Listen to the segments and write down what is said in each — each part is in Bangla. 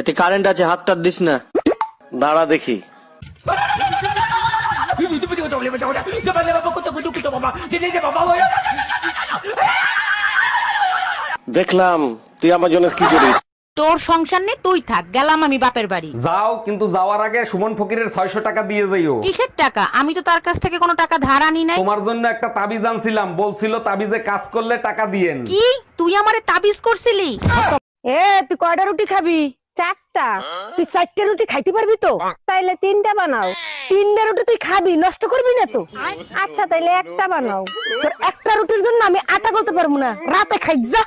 এতে কারেন্ট আছে, হাতটা দিস না, দাঁড়া দেখি। দেখলাম তুই আমার জন্য কি করিস। তোর সংসার নেই, তুই থাক, গেলাম আমি বাপের বাড়ি। যাও, কিন্তু যাওয়ার আগে সুমন ফকিরের 600 টাকা দিয়ে যাইও। কিসের টাকা? আমি তো তার কাছ থেকে কোনো টাকা ধার আনি নাই। তোমার জন্য একটা তাবিজ আনছিলাম, বলছিল তাবিজে কাজ করলে টাকা দিয়েন। কি তুই আমারে তাবিজ করছিলি? তুই কয়টা রুটি খাবি? 4টা। তুই 4টা রুটি খাইতে পারবি তো? তাইলে 3টা বানাও। 3টা রুটি তুই খাবি, নষ্ট করবি না তো? আচ্ছা তাইলে একটা বানাও। তোর একটা রুটির জন্য আমি আটা করতে পারবো না, রাতে খাই যা।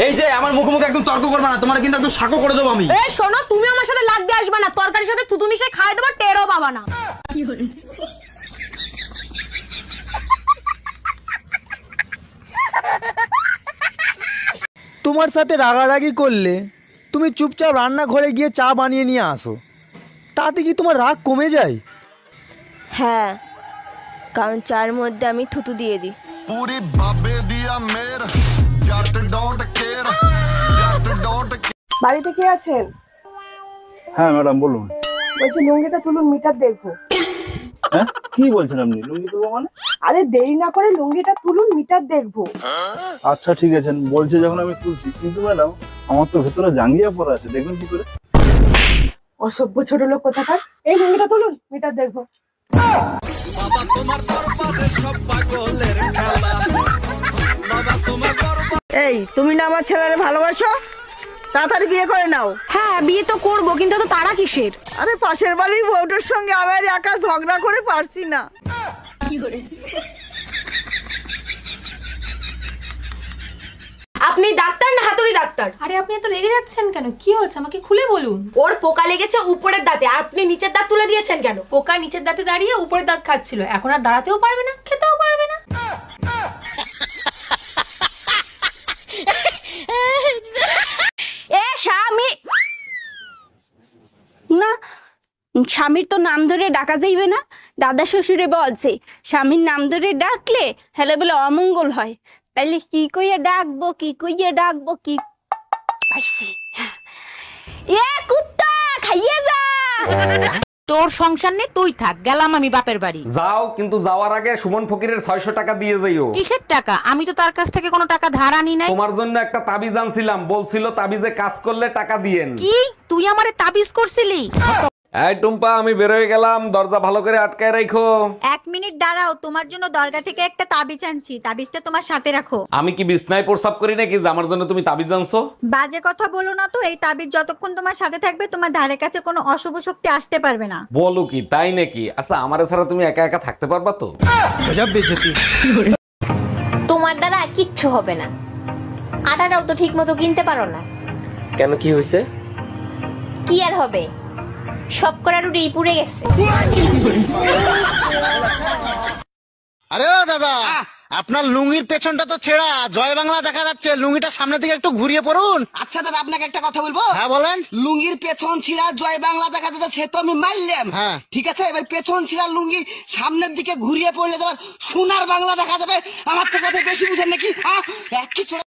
এই যে আমার মুখোমুখি একদম তর্ক করবে না, তোমার কিন্তু একদম সাকো করে দেবো আমি। এই শোনো, তুমি আমার সাথে লাগতে আসবে না, তরকারির সাথে থুতু মিশিয়ে খাই দেবো, টেরও পাবা না। তোমার সাথে রাগারাগি করলে তুমি চুপচাপ রান্নাঘরে গিয়ে চা বানিয়ে নিয়ে আসো, তাতে কি তোমার রাগ কমে যায়? হ্যাঁ, কারণ চার মধ্যে আমি থুতু দিয়ে দিই। पूरी बाबे दिया मेरा जट डोंट केयर जट डोंट বাড়িতে কে আছেন? হ্যাঁ ম্যাডাম বলুন। বলছি লুঙ্গিটা তুলুন, মিটার দেখবো। হ্যাঁ কি বলছেন আপনি? লুঙ্গি তুলবো মানে? আরে দেরি না করে লুঙ্গিটা তুলুন, মিটার দেখবো। আচ্ছা ঠিক আছে, বলছে যখন আমি তুলছি, কিন্তু ম্যাডাম আমার তো ভেতরে জাঙ্গিয়া পড়া আছে, দেখবেন কি করে? অসভ্য ছোট লোক কোথাকার। এই লুঙ্গিটা তুলুন, মিটার দেখবো। এই তুমি না আমার ছেলের ভালোবাসো? তাড়াতাড়ি বিয়ে করে নাও। হ্যাঁ বিয়ে তো করবো, কিন্তু তো তারা কিসের? আরে পাশের বাড়ির বউটার সঙ্গে আমার একা ঝগড়া করে পারছি না। আপনি ডাক্তার না হাতুড়ি ডাক্তার? আরে আপনি এত রেগে যাচ্ছেন কেন? কি হয়েছে আমাকে খুলে বলুন। ওর পোকা লেগেছে উপরের দাঁতে, আর আপনি নিচের দাঁত তুলে দিয়েছেন কেন? পোকা নিচের দাঁতে দাঁড়িয়ে উপরের দাঁত খাচ্ছিল, এখন আর দাঁড়াতেও পারবে না, খেতেও পারবে না। এ স্বামী না, স্বামীর তো নাম ধরে ডাকা যাইবে না। দাদা শ্বশুরে বলছে স্বামীর নাম ধরে ডাকলে হেলে বলে অমঙ্গল হয়। তাইলে কি কইয়া ডাকবো, কি কইয়া ডাকবো, কি পাইছি? এ কুত্তা খাইয়ে যা। তোর সংসার নেই, তুই থাক, গেলাম আমি বাপের বাড়ি। যাও, কিন্তু যাওয়ার আগে সুমন ফকিরের 600 টাকা দিয়ে যাইও। কিসের টাকা? আমি তো তার কাছ থেকে কোনো টাকা ধার আনি নাই। তোমার জন্য একটা তাবিজ আনছিলাম, বলছিল তাবিজে কাজ করলে টাকা দিয়েন। কি তুই আমারে তাবিজ করছিলি? এই টুম্পা, আমি বের হয়ে গেলাম, দরজা ভালো করে আটকায় রাখো। 1 মিনিট দাঁড়াও, তোমার জন্য দরগা থেকে একটা তাবিজ আনছি, তাবিজটা তোমার সাথে রাখো। আমি কি বিছনায় প্রস্রাব করি নাকি যে আমার জন্য তুমি তাবিজ আনছো? বাজে কথা বলো না তো, এই তাবিজ যতক্ষণ তোমার সাথে থাকবে তোমার ধারে কাছে কোনো অশুভ শক্তি আসতে পারবে না। বলো কি, তাই নাকি? আচ্ছা, আমারে ছাড়া তুমি একা একা থাকতে পারবা তো? তোমার দ্বারা কিচ্ছু হবে না, আটাটাও তো ঠিক মতো কিনতে পারো না। কেন, কি হয়েছে? কি আর হবে, সব করা রুটি পুড়ে গেছে। আরে দাদা, আপনার লুঙ্গির পেছনটা তো ছেঁড়া, জয় বাংলা দেখা যাচ্ছে, লুঙ্গিটা সামনের দিকে একটু ঘুরিয়ে পড়ুন। আচ্ছা দাদা, আপনাকে একটা কথা বলবো? হ্যাঁ বলেন। লুঙ্গির পেছন ছিঁড়া জয় বাংলা দেখা যাচ্ছে, সে তো আমি মানলাম। হ্যাঁ ঠিক আছে, এবার পেছন ছিঁড়া লুঙ্গি সামনের দিকে ঘুরিয়ে পড়লে তোমার সোনার বাংলা দেখা যাবে। আমার তো কথা বেশি বুঝেন নাকি?